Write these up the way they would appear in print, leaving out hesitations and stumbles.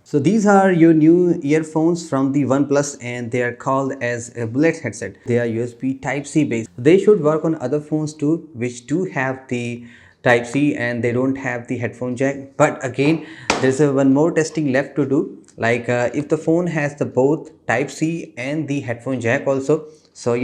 So these are your new earphones from the OnePlus, and they are called as a bullet headset. They are USB Type-C based. They should work on other phones too, which do have the Type-C and they don't have the headphone jack. But again, there's one more testing left to do. Like if the phone has the both Type-C and the headphone jack also, so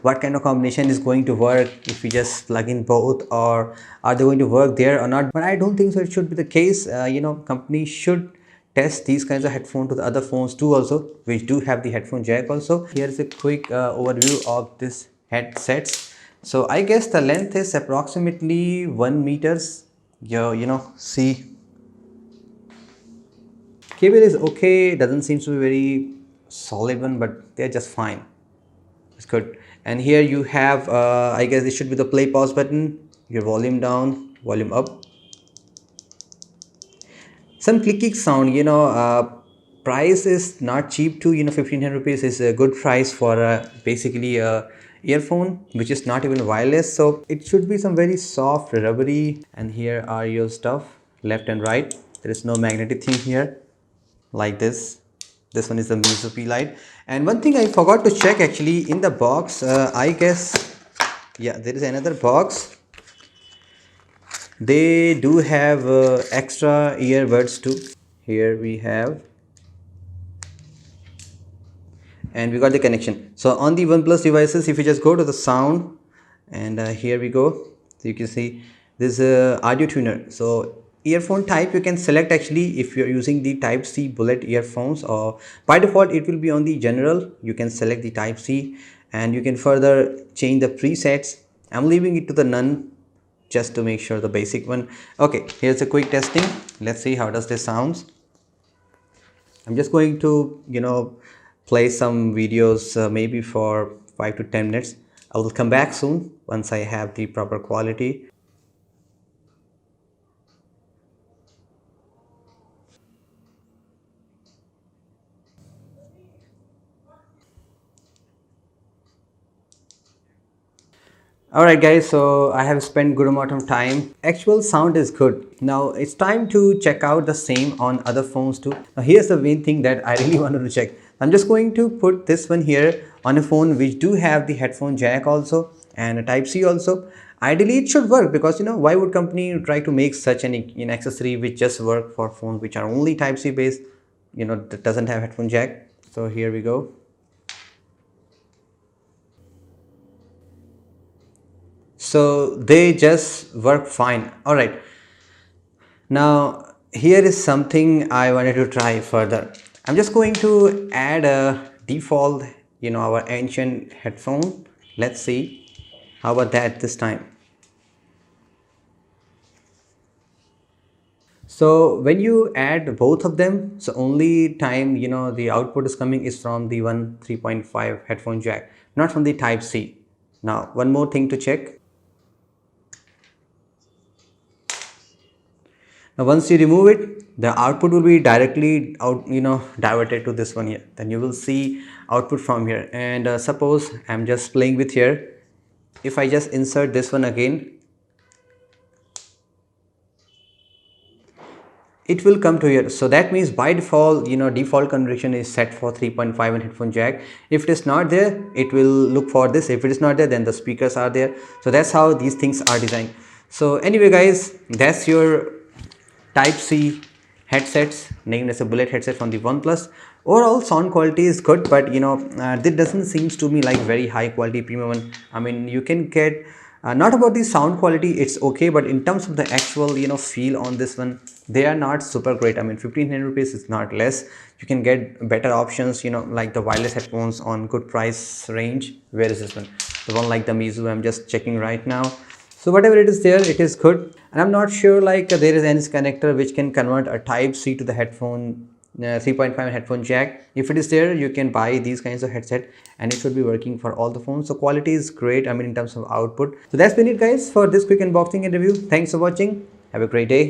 what kind of combination is going to work if we just plug in both, or are they going to work there or not? But I don't think so it should be the case. Companies should test these kinds of headphones to the other phones too also, which do have the headphone jack also. Here's a quick overview of this headsets. So I guess the length is approximately 1 meters. See, cable is okay, doesn't seem to be very solid one, but they're just fine. It's good. And here you have I guess it should be the play pause button, your volume down, volume up, some clicking sound. Price is not cheap too. 1500 rupees is a good price for basically a earphone which is not even wireless, so it should be some very soft rubbery. And here are your stuff, left and right. There is no magnetic thing here like this one is the Mizupi light. And one thing I forgot to check actually in the box, I guess, yeah, there is another box. They do have extra earbuds too. Here we have, and we got the connection. So on the OnePlus devices, if you just go to the sound, and here we go, so you can see this audio tuner. So earphone type you can select actually if you're using the type C bullet earphones, or by default it will be on the general. You can select the type C and you can further change the presets. I'm leaving it to the none just to make sure the basic one. Okay, here's a quick testing. Let's see how does this sounds. I'm just going to play some videos maybe for 5 to 10 minutes. I will come back soon once I have the proper quality. Alright guys, so I have spent good amount of time. Actual sound is good. Now it's time to check out the same on other phones too. Now here's the main thing that I really wanted to check. I'm just going to put this one here on a phone which do have the headphone jack also and a type C also. Ideally it should work, because why would company try to make such an accessory which just work for phones which are only type C based, that doesn't have headphone jack. So here we go. So they just work fine. All right, now here is something I wanted to try further. I'm just going to add a default our ancient headphone. Let's see how about that this time. So when you add both of them, so only time the output is coming is from the 3.5 headphone jack, not from the type C. Now one more thing to check. Now once you remove it, the output will be directly diverted to this one here. Then you will see output from here. And suppose I'm just playing with here. If I just insert this one again, it will come to here. So that means by default, default configuration is set for 3.5 and headphone jack. If it is not there, it will look for this. If it is not there, then the speakers are there. So that's how these things are designed. So anyway guys, that's your type C headsets named as a bullet headset from the OnePlus. Overall sound quality is good, but that doesn't seems to me like very high quality premium one. I mean, you can get not about the sound quality, it's okay, but in terms of the actual feel on this one, they are not super great. I mean, 1500 rupees is not less. You can get better options, like the wireless headphones on good price range. Where is this one? The one like the Mizu, I'm just checking right now. So whatever it is there, it is good. And I'm not sure like there is any connector which can convert a type C to the headphone 3.5 headphone jack. If it is there, you can buy these kinds of headset and it should be working for all the phones. So quality is great, I mean, in terms of output. So that's been it guys for this quick unboxing and review. Thanks for watching. Have a great day.